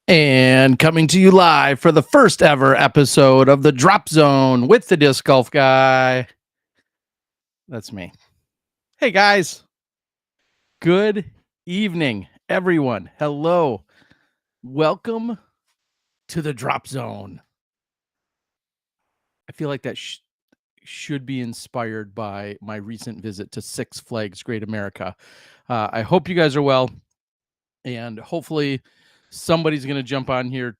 And coming to you live for the first ever episode of the Drop Zone with the Disc Golf Guy. That's me. Hey guys. Good evening, everyone. Hello. Welcome to the Drop Zone. I feel like that should be inspired by my recent visit to Six Flags Great America. I hope you guys are well, and hopefully somebody's going to jump on here.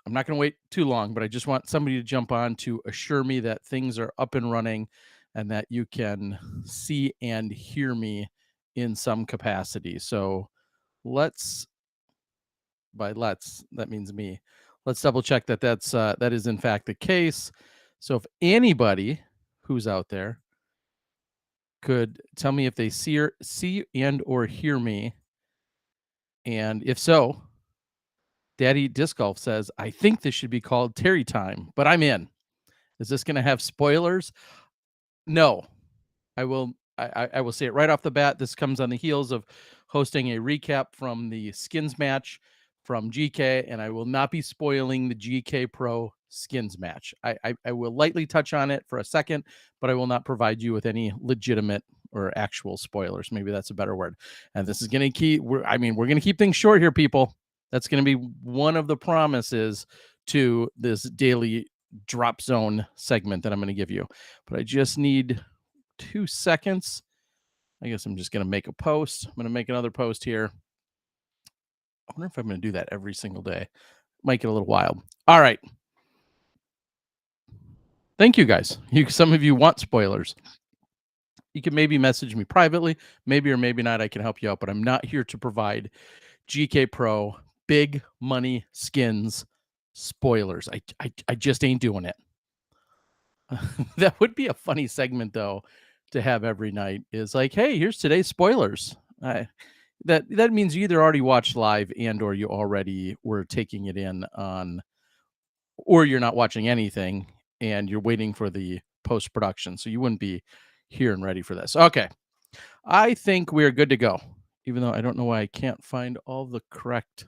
I'm not going to wait too long, but I just want somebody to jump on to assure me that things are up and running and that you can see and hear me in some capacity. So that means me. Let's double check that that is in fact the case. So if anybody who's out there could tell me if they see and or hear me, and if so, Daddy Disc Golf says, I think this should be called Terry Time, but I'm in. Is this going to have spoilers? No. I will say it right off the bat. This comes on the heels of hosting a recap from the skins match from GK, and I will not be spoiling the GK Pro skins match. I will lightly touch on it for a second, but I will not provide you with any legitimate or actual spoilers. Maybe that's a better word. And this is going to keep, we're going to keep things short here, people. That's going to be one of the promises to this daily drop zone segment that I'm going to give you. But I just need 2 seconds. I guess I'm just going to make a post. I'm going to make another post here. I wonder if I'm going to do that every single day. Might get a little wild. All right. Thank you guys. Some of you want spoilers. You can maybe message me privately, maybe or maybe not. I can help you out, but I'm not here to provide GK Pro big money skins spoilers. I just ain't doing it. That would be a funny segment though to have every night. Is like, hey, here's today's spoilers. That means you either already watched live and or you already were taking it in on, or you're not watching anything and you're waiting for the post production, so you wouldn't be here and ready for this. Okay, I think we're good to go, even though I don't know why I can't find all the correct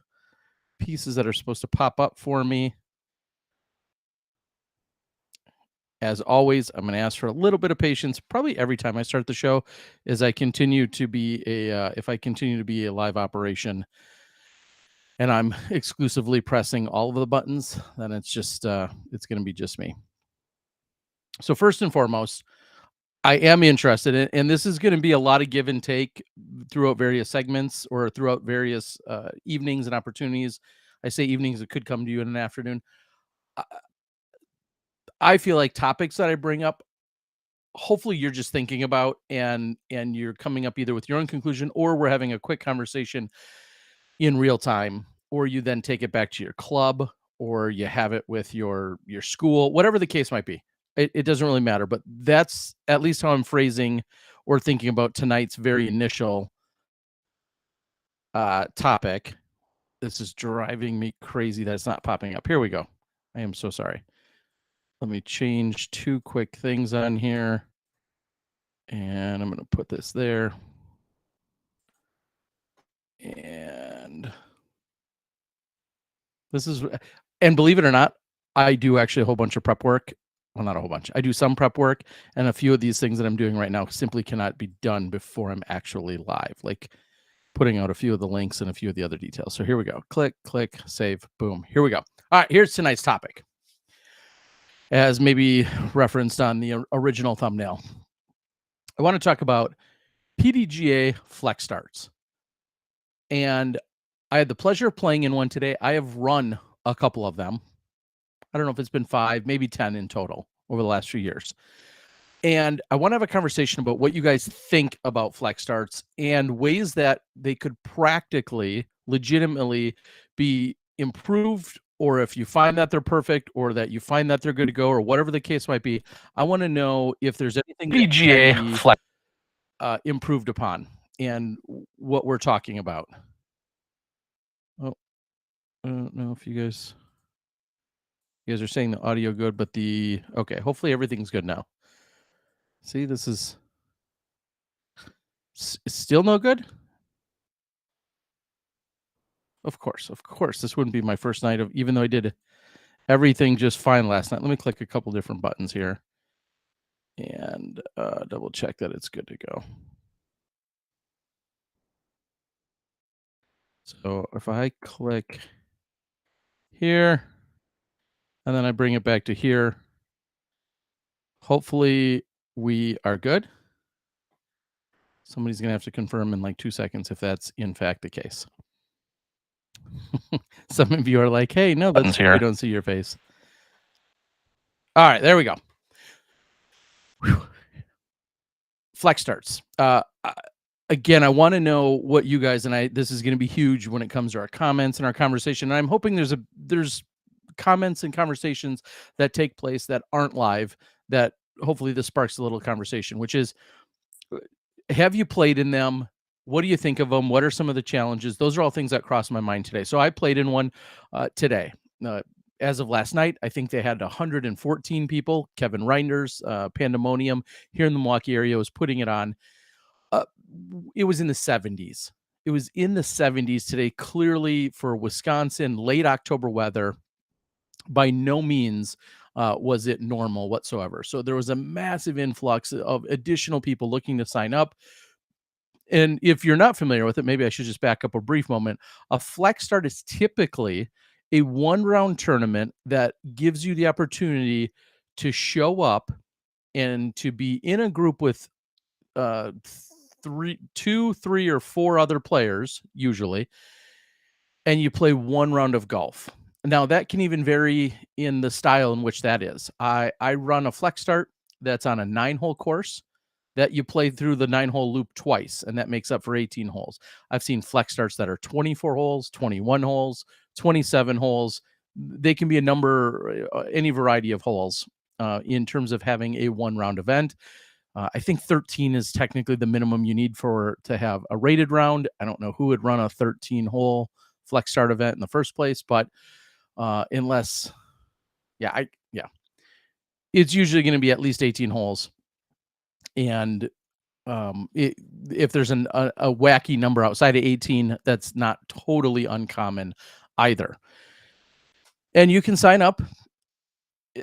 pieces that are supposed to pop up for me. As always, I'm going to ask for a little bit of patience probably every time I start the show, as I continue to be if I continue to be a live operation and I'm exclusively pressing all of the buttons, then it's just it's going to be just me. So first and foremost, I am interested in, and this is going to be a lot of give and take throughout various segments or throughout various evenings and opportunities. I say evenings, it could come to you in an afternoon. I feel like topics that I bring up, hopefully you're just thinking about and you're coming up either with your own conclusion, or we're having a quick conversation in real time, or you then take it back to your club, or you have it with your school, whatever the case might be. It doesn't really matter, but that's at least how I'm phrasing or thinking about tonight's very initial topic. This is driving me crazy that it's not popping up. Here we go. I am so sorry. Let me change 2 quick things on here. And I'm going to put this there. And this is, and believe it or not, I do actually a whole bunch of prep work. Well, not a whole bunch. I do some prep work, and a few of these things that I'm doing right now simply cannot be done before I'm actually live, like putting out a few of the links and a few of the other details. So here we go. Click, click, save, boom. Here we go. All right, here's tonight's topic, as maybe referenced on the original thumbnail. I want to talk about PDGA Flex Starts. And I had the pleasure of playing in one today. I have run a couple of them. I don't know if it's been 5, maybe 10 in total over the last few years. And I want to have a conversation about what you guys think about Flex Starts and ways that they could practically, legitimately be improved, or if you find that they're perfect, or that you find that they're good to go, or whatever the case might be. I want to know if there's anything that can be Flex improved upon and what we're talking about. Oh, I don't know if you guys are saying the audio good, but okay, hopefully everything's good now. See, this is still no good. Of course. This wouldn't be my first night of, even though I did everything just fine last night. Let me click a couple different buttons here and double check that it's good to go. So if I click here and then I bring it back to here, hopefully we are good. Somebody's going to have to confirm in like 2 seconds if that's in fact the case. Some of you are like, hey, no, that's here. We don't see your face. All right, there we go. Whew. Flex starts. Again, I want to know what you guys, and this is going to be huge when it comes to our comments and our conversation. And I'm hoping there's comments and conversations that take place that aren't live, that hopefully this sparks a little conversation, which is, have you played in them? What do you think of them? What are some of the challenges? Those are all things that crossed my mind today. So I played in one today. As of last night, I think they had 114 people. Kevin Reinders, Pandemonium here in the Milwaukee area was putting it on. It was in the 70s. It was in the 70s today, clearly for Wisconsin, late October weather. By no means was it normal whatsoever. So there was a massive influx of additional people looking to sign up. And if you're not familiar with it, maybe I should just back up a brief moment. A Flex Start is typically a one-round tournament that gives you the opportunity to show up and to be in a group with two, three, or four other players, usually, and you play one round of golf. Now, that can even vary in the style in which that is. I run a Flex Start that's on a 9-hole course that you play through the 9-hole loop twice, and that makes up for 18 holes. I've seen Flex Starts that are 24 holes, 21 holes, 27 holes. They can be a number, any variety of holes in terms of having a one-round event. I think 13 is technically the minimum you need to have a rated round. I don't know who would run a 13-hole Flex Start event in the first place, but unless, it's usually going to be at least 18 holes. And if there's a wacky number outside of 18, that's not totally uncommon either. And you can sign up.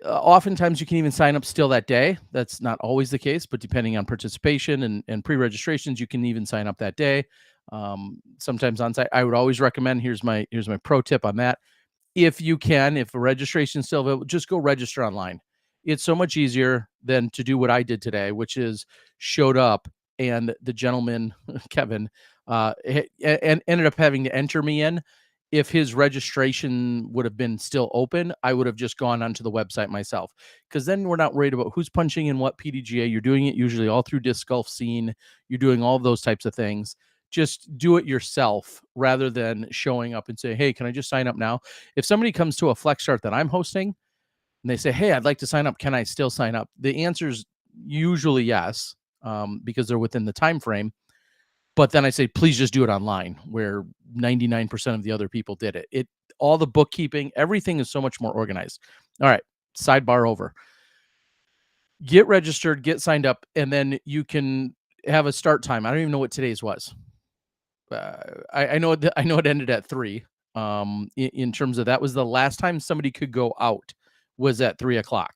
Oftentimes you can even sign up still that day. That's not always the case, but depending on participation and pre-registrations, you can even sign up that day. Sometimes on site. I would always recommend, here's my pro tip on that. If you can, if a registration is still available, just go register online. It's so much easier than to do what I did today, which is showed up and the gentleman, Kevin, and ended up having to enter me in. If his registration would have been still open, I would have just gone onto the website myself, because then we're not worried about who's punching in what PDGA. You're doing it usually all through Disc Golf Scene. You're doing all of those types of things. Just do it yourself rather than showing up and say, hey, can I just sign up now? If somebody comes to a Flex Start that I'm hosting and they say, hey, I'd like to sign up, can I still sign up? The answer is usually yes, because they're within the time frame. But then I say, please just do it online, where 99% of the other people did it. All the bookkeeping, everything is so much more organized. All right, sidebar over. Get registered, get signed up, and then you can have a start time. I don't even know what today's was. I know it ended at 3. In terms of, that was the last time somebody could go out, was at 3:00.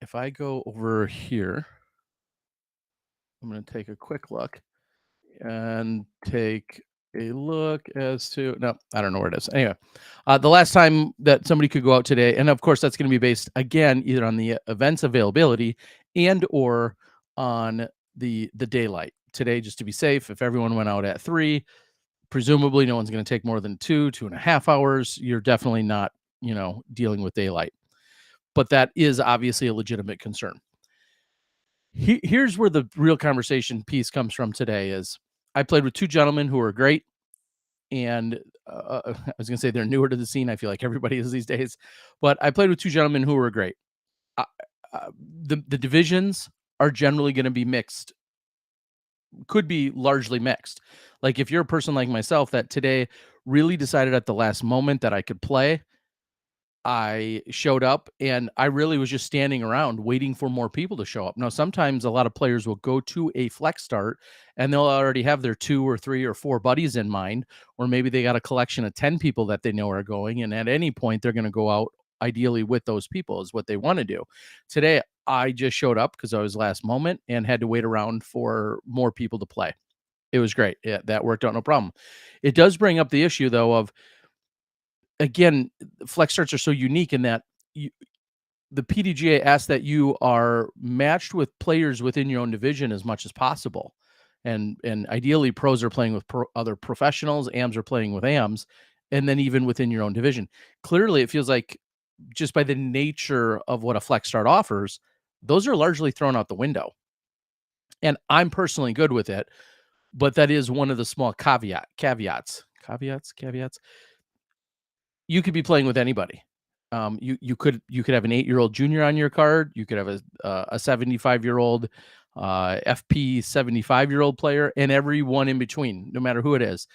If I go over here, I'm going to take a quick look and take a look as to, no, I don't know where it is. Anyway, the last time that somebody could go out today, and of course that's going to be based again either on the event's availability and or on the daylight. Today, just to be safe, if everyone went out at 3, presumably no one's going to take more than 2.5 hours. You're definitely not, dealing with daylight. But that is obviously a legitimate concern. Here's where the real conversation piece comes from today is, I played with 2 gentlemen who are great. And I was going to say they're newer to the scene. I feel like everybody is these days. But I played with 2 gentlemen who were great. The divisions are generally going to be mixed, could be largely mixed. Like if you're a person like myself that today really decided at the last moment that I could play, I showed up and I really was just standing around waiting for more people to show up. Now, sometimes a lot of players will go to a flex start and they'll already have their 2 or 3 or 4 buddies in mind, or maybe they got a collection of 10 people that they know are going. And at any point, they're going to go out ideally with those people, is what they want to do. Today, I just showed up because I was last moment and had to wait around for more people to play. It was great. Yeah, that worked out no problem. It does bring up the issue, though, of again, flex starts are so unique in that you, the PDGA asks that you are matched with players within your own division as much as possible. And ideally, pros are playing with other professionals, AMs are playing with AMs, and then even within your own division. Clearly, it feels like just by the nature of what a flex start offers, those are largely thrown out the window. And I'm personally good with it, but that is one of the small caveats. You could be playing with anybody. You could have an 8-year-old junior on your card. You could have a 75-year-old FP 75-year-old player, and everyone in between, no matter who it is.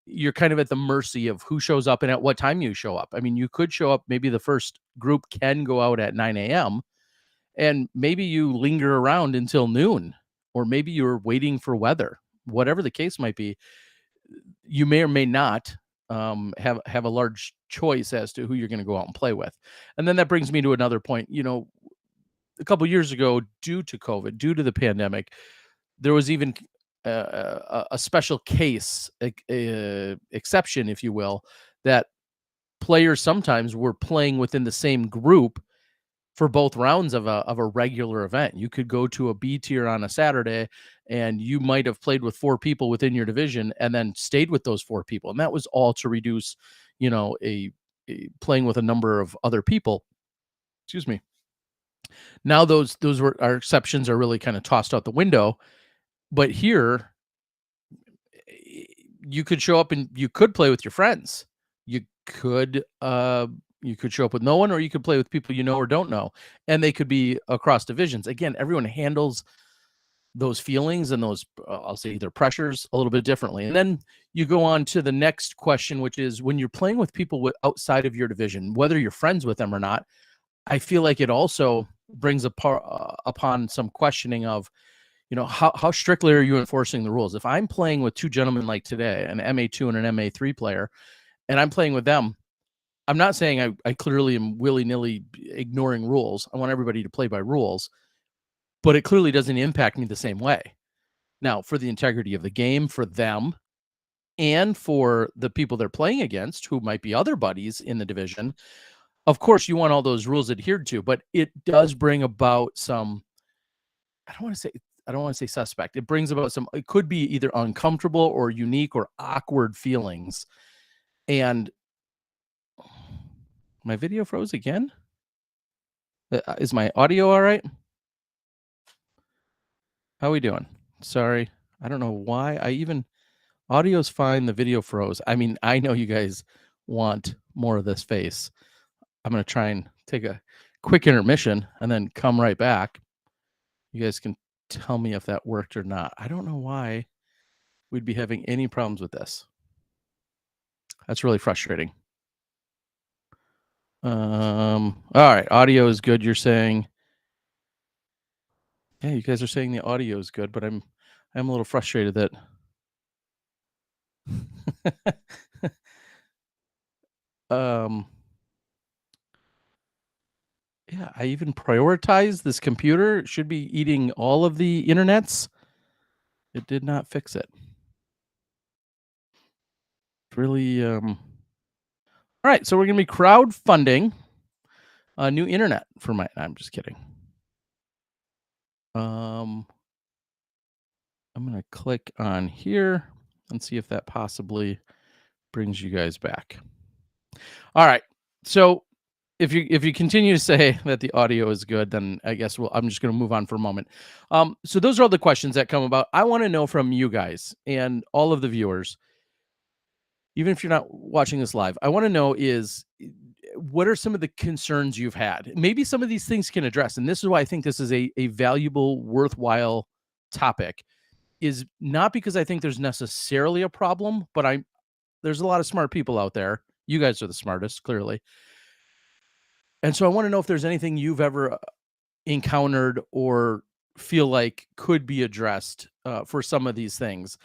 You're kind of at the mercy of who shows up and at what time you show up. I mean, you could show up, maybe the first group can go out at 9 a.m. and maybe you linger around until noon, or maybe you're waiting for weather. Whatever the case might be, you may or may not have a large choice as to who you're going to go out and play with. And then that brings me to another point. A couple years ago, due to COVID, due to the pandemic, there was even a special case exception, if you will, that players sometimes were playing within the same group for both rounds of a regular event. You could go to a B tier on a Saturday and you might have played with 4 people within your division and then stayed with those 4 people. And that was all to reduce, a playing with a number of other people. Excuse me. Now those were our exceptions are really kind of tossed out the window. But here you could show up and you could play with your friends. You could show up with no one, or you could play with people you know or don't know, and they could be across divisions. Again, everyone handles those feelings and those I'll say either pressures a little bit differently. And then you go on to the next question, which is when you're playing with people outside of your division, whether you're friends with them or not, I feel like it also brings upon some questioning of, how strictly are you enforcing the rules? If I'm playing with 2 gentlemen like today, an MA2 and an MA3 player, and I'm playing with them, I'm not saying I clearly am willy-nilly ignoring rules. I want everybody to play by rules, but it clearly doesn't impact me the same way. Now, for the integrity of the game, for them, and for the people they're playing against, who might be other buddies in the division, of course, you want all those rules adhered to, but it does bring about some, I don't want to say suspect. It brings about some, it could be either uncomfortable or unique or awkward feelings. And my video froze again. Is my audio all right? How are we doing? Sorry. I don't know why audio's fine. The video froze. I mean, I know you guys want more of this face. I'm going to try and take a quick intermission and then come right back. You guys can tell me if that worked or not. I don't know why we'd be having any problems with this. That's really frustrating. All right. Audio is good, you're saying. Yeah, you guys are saying the audio is good, but I'm a little frustrated that yeah, I even prioritize this computer. It should be eating all of the internets. It did not fix it. Really all right, so we're going to be crowdfunding a new internet for I'm just kidding. I'm going to click on here and see if that possibly brings you guys back. All right. So if you continue to say that the audio is good, then I guess I'm just going to move on for a moment. So those are all the questions that come about. I want to know from you guys and all of the viewers, even if you're not watching this live, I want to know what are some of the concerns you've had? Maybe some of these things can address. And this is why I think this is a valuable, worthwhile topic, is not because I think there's necessarily a problem, but there's a lot of smart people out there. You guys are the smartest, clearly. And so I want to know if there's anything you've ever encountered or feel like could be addressed for some of these things.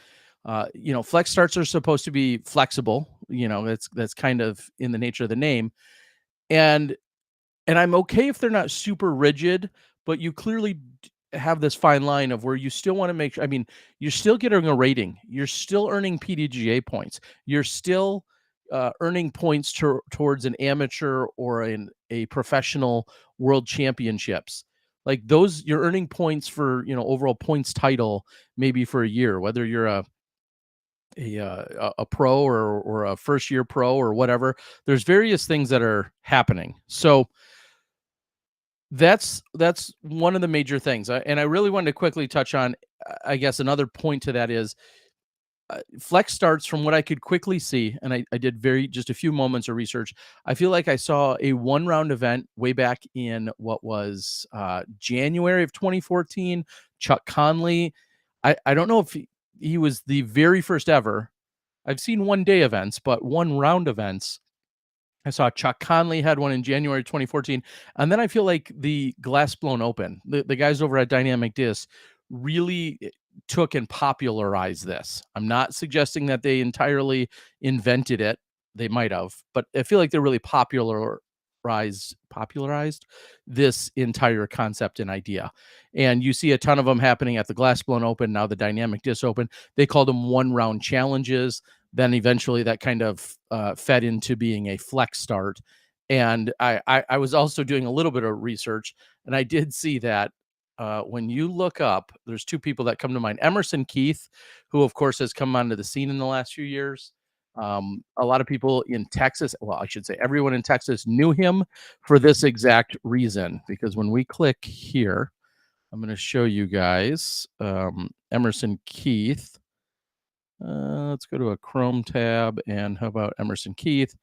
Flex starts are supposed to be flexible. That's kind of in the nature of the name, and I'm okay if they're not super rigid, but you clearly have this fine line of where you still want to make sure. I mean, you're still getting a rating. You're still earning PDGA points. You're still earning points towards an amateur or a professional world championships. Like those, you're earning points for overall points title, maybe for a year, whether you're a pro or a first year pro or whatever. There's various things that are happening. So that's one of the major things, and I really wanted to quickly touch on. I guess another point to that is Flex starts from what I could quickly see, and I did very just a few moments of research. I feel like I saw a one round event way back in what was January of 2014. Chuck Conley. I don't know if he was the very first ever. I've seen one day events, but one round events I saw Chuck Conley had one in January 2014. And then I feel like the glass blown open, the guys over at Dynamic Disc really took and popularized this. I'm not suggesting that they entirely invented it. They might have, but I feel like they really popularized this entire concept and idea. And you see a ton of them happening at the glass blown open, now the Dynamic Disc Open. They called them one round challenges. Then eventually that kind of fed into being a flex start. And I was also doing a little bit of research, and I did see that when you look up, there's two people that come to mind. Emerson Keith, who of course has come onto the scene in the last few years. A lot of people in Texas, well, I should say everyone in Texas knew him for this exact reason, because when we click here, I'm going to show you guys Emerson Keith. Let's go to a Chrome tab, and how about Emerson Keith?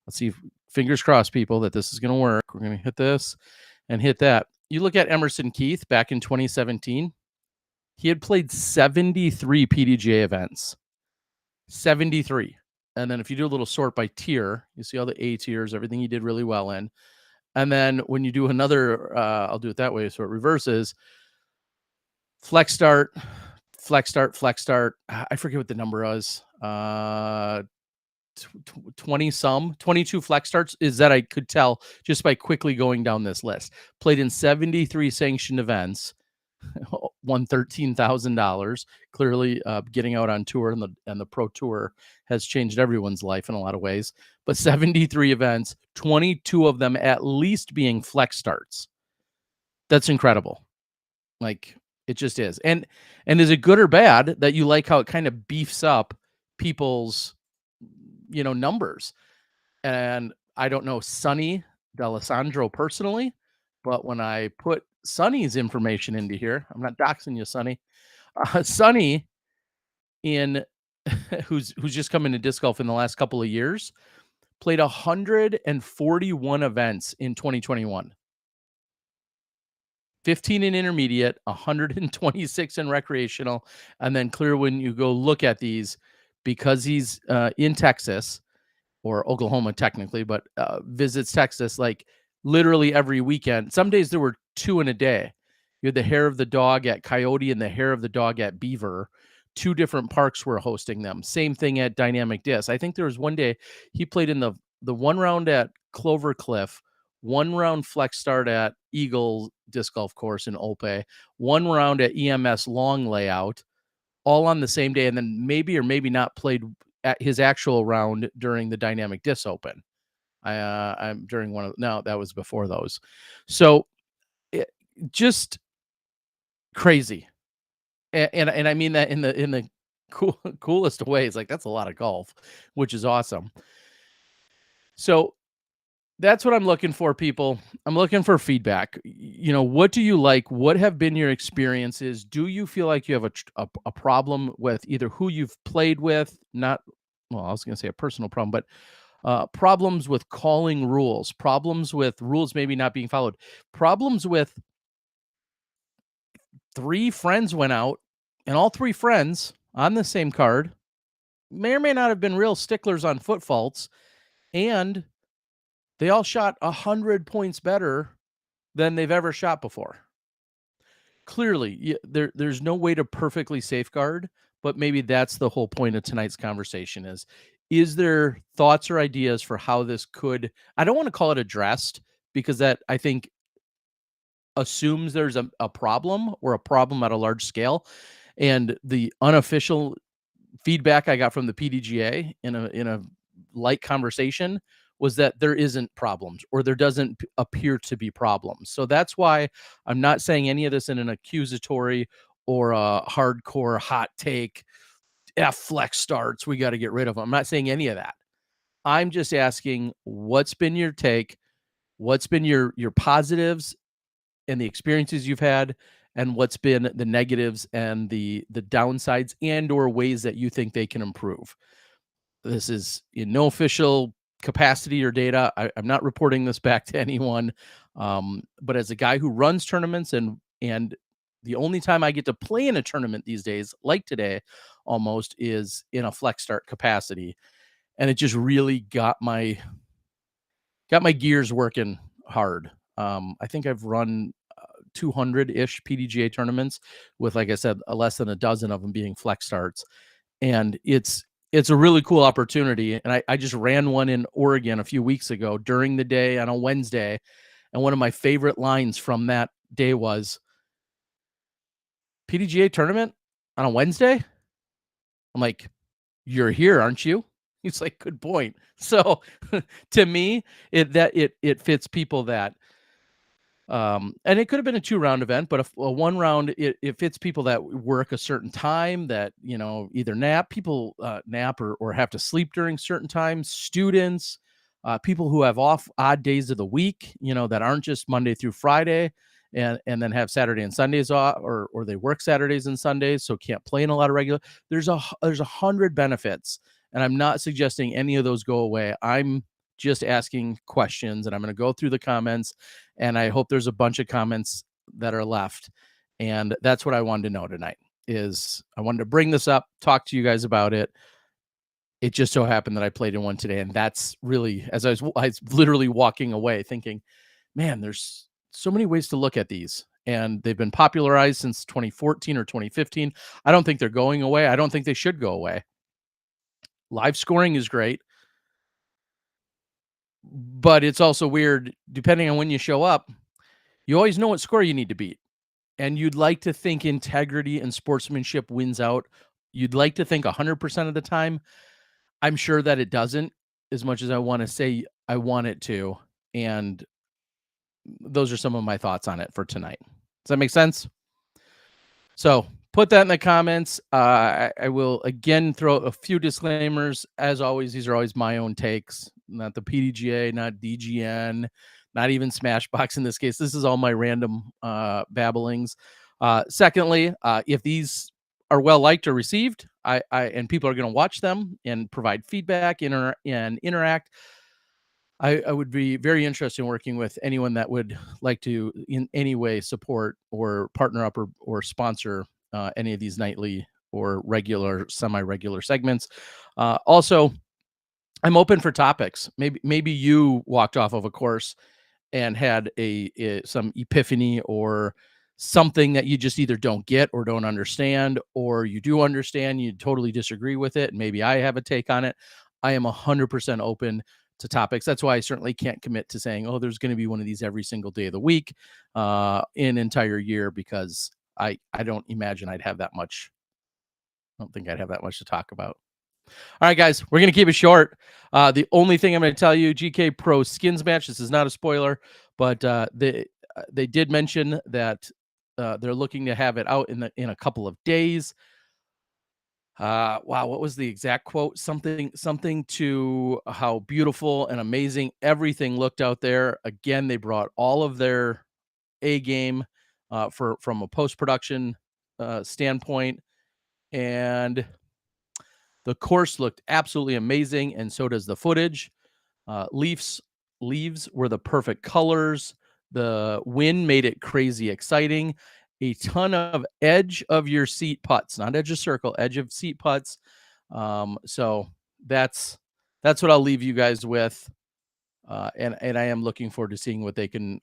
Let's see. Fingers crossed, people, that this is going to work. We're going to hit this and hit that. You look at Emerson Keith back in 2017. He had played 73 PDGA events. 73. And then if you do a little sort by tier, you see all the A tiers, everything he did really well in. And then when you do another, I'll do it that way so it reverses. Flex start, flex start, flex start. I forget what the number was. 22 flex starts is that I could tell just by quickly going down this list. Played in 73 sanctioned events, won $13,000. Clearly, getting out on tour and the pro tour has changed everyone's life in a lot of ways. But 73 events, 22 of them at least being flex starts. That's incredible. Like, it just is. And is it good or bad that you like how it kind of beefs up people's numbers? And I don't know Sonny D'Alessandro personally, but when I put Sonny's information into here, I'm not doxing you, Sonny. Sonny, in who's just come into disc golf in the last couple of years, played 141 events in 2021. 15 in intermediate, 126 in recreational, and then clear when you go look at these, because he's in Texas or Oklahoma technically, but visits Texas like literally every weekend. Some days there were 2 in a day. You had the Hair of the Dog at Coyote and the Hair of the Dog at Beaver. 2 different parks were hosting them. Same thing at Dynamic Disc. I think there was one day he played in the one round at Clover Cliff, one round flex start at Eagle Disc Golf Course in Opie, one round at EMS Long Layout, all on the same day, and then maybe or maybe not played at his actual round during the Dynamic Disc Open. I'm during one of no, that was before those. So just crazy, and I mean that in the coolest ways. Like, that's a lot of golf, which is awesome. So that's what I'm looking for, people. I'm looking for feedback. What do you like? What have been your experiences? Do you feel like you have a problem with either who you've played with? Not, well, I was going to say a personal problem, but problems with calling rules, problems with rules maybe not being followed, problems with 3 friends went out, and all 3 friends on the same card may or may not have been real sticklers on foot faults, and they all shot 100 points better than they've ever shot before. Clearly, there's no way to perfectly safeguard, but maybe that's the whole point of tonight's conversation is there thoughts or ideas for how this could, I don't want to call it addressed, because that, I think, assumes there's a problem or a problem at a large scale. And the unofficial feedback I got from the PDGA in a light conversation was that there isn't problems, or there doesn't appear to be problems. So that's why I'm not saying any of this in an accusatory or a hardcore hot take. F flex starts, we got to get rid of them. I'm not saying any of that. I'm just asking, what's been your take? What's been your positives and the experiences you've had, and what's been the negatives and the downsides, and or ways that you think they can improve? This is in no official capacity or data. I'm not reporting this back to anyone. But as a guy who runs tournaments, and the only time I get to play in a tournament these days, like today, almost, is in a flex start capacity. And it just really got my gears working hard. I think I've run 200-ish PDGA tournaments with, like I said, less than a dozen of them being flex starts. And it's a really cool opportunity. And I just ran one in Oregon a few weeks ago during the day on a Wednesday. And one of my favorite lines from that day was, PDGA tournament on a Wednesday? I'm like, you're here, aren't you? He's like, good point. So to me, it fits people that, and it could have been a 2-round event, but a 1 round, it fits people that work a certain time, that, either people nap or have to sleep during certain times, students, people who have off odd days of the week, that aren't just Monday through Friday, and then have Saturday and Sundays off, or they work Saturdays and Sundays, so can't play in a lot of regular. There's 100 benefits, and I'm not suggesting any of those go away. I'm just asking questions, and I'm going to go through the comments, and I hope there's a bunch of comments that are left. And that's what I wanted to know tonight. Is I wanted to bring this up, talk to you guys about it. It just so happened that I played in one today, and that's really, as I was literally walking away thinking, man, there's so many ways to look at these, and they've been popularized since 2014 or 2015. I don't think they're going away. I don't think they should go away. Live scoring is great, but it's also weird, depending on when you show up, you always know what score you need to beat. And you'd like to think integrity and sportsmanship wins out. You'd like to think 100% of the time. I'm sure that it doesn't, as much as I want to say I want it to. And those are some of my thoughts on it for tonight. Does that make sense? So put that in the comments. I will again throw a few disclaimers. As always, these are always my own takes, not the PDGA, not DGN, not even Smashbox in this case. This is all my random babblings. Secondly, if these are well liked or received, and people are going to watch them and provide feedback and interact, I would be very interested in working with anyone that would like to in any way support or partner up or sponsor any of these nightly or regular, semi-regular segments. Also, I'm open for topics. Maybe you walked off of a course and had some epiphany or something that you just either don't get or don't understand, or you do understand, you totally disagree with it. And maybe I have a take on it. I am 100% open to topics. That's why I certainly can't commit to saying, oh, there's going to be one of these every single day of the week, in entire year, because I don't imagine I'd have that much. I don't think I'd have that much to talk about. All right, guys, we're going to keep it short. The only thing I'm going to tell you, GK Pro skins match, this is not a spoiler, but they did mention that they're looking to have it out in a couple of days. Wow, what was the exact quote? Something to how beautiful and amazing everything looked out there. Again, they brought all of their A game from a post-production standpoint, and the course looked absolutely amazing, and so does the footage. Leaves were the perfect colors. The wind made it crazy exciting. A ton of edge of your seat putts, not edge of circle, edge of seat putts. So that's what I'll leave you guys with. and I am looking forward to seeing what they can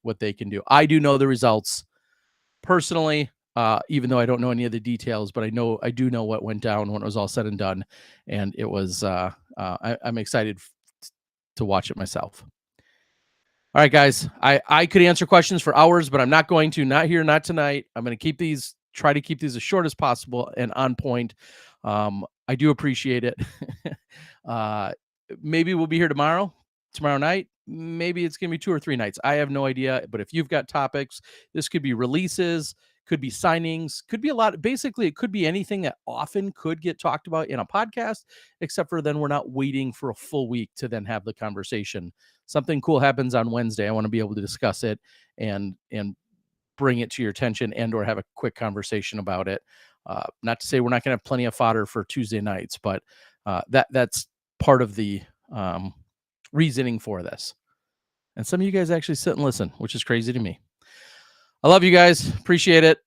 do. I do know the results personally, even though I don't know any of the details, but I do know what went down when it was all said and done, and it was I'm excited to watch it myself. All right, guys. I could answer questions for hours, but I'm not going to. Not here, not tonight. I'm going to try to keep these as short as possible and on point. I do appreciate it. uh, Maybe we'll be here tomorrow night. Maybe it's going to be 2 or 3 nights. I have no idea. But if you've got topics, this could be releases, could be signings, could be a lot. Basically, it could be anything that often could get talked about in a podcast, except for then we're not waiting for a full week to then have the conversation. Something cool happens on Wednesday. I want to be able to discuss it and bring it to your attention and or have a quick conversation about it. Not to say we're not going to have plenty of fodder for Tuesday nights, but that's part of the reasoning for this. And some of you guys actually sit and listen, which is crazy to me. I love you guys. Appreciate it.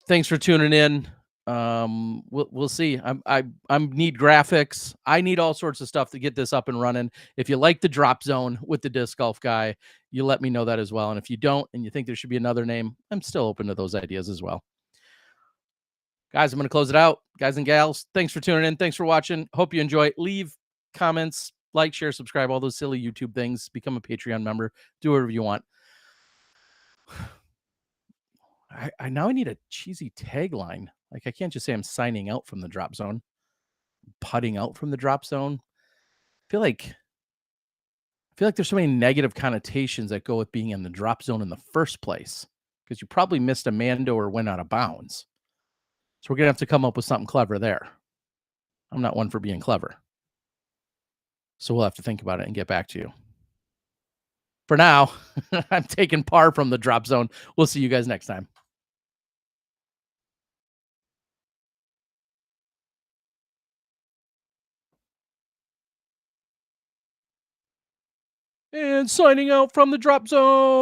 Thanks for tuning in. We'll see. I need graphics. I need all sorts of stuff to get this up and running. If you like the drop zone with the disc golf guy, you let me know that as well. And if you don't, and you think there should be another name, I'm still open to those ideas as well. Guys, I'm going to close it out. Guys and gals, thanks for tuning in. Thanks for watching. Hope you enjoy. Leave comments, like, share, subscribe, all those silly YouTube things. Become a Patreon member. Do whatever you want. I now need a cheesy tagline. Like, I can't just say I'm signing out from the drop zone, putting out from the drop zone. I feel like there's so many negative connotations that go with being in the drop zone in the first place, because you probably missed a Mando or went out of bounds. So we're gonna have to come up with something clever there. I'm not one for being clever. So we'll have to think about it and get back to you. For now, I'm taking par from the drop zone. We'll see you guys next time. And signing out from the drop zone.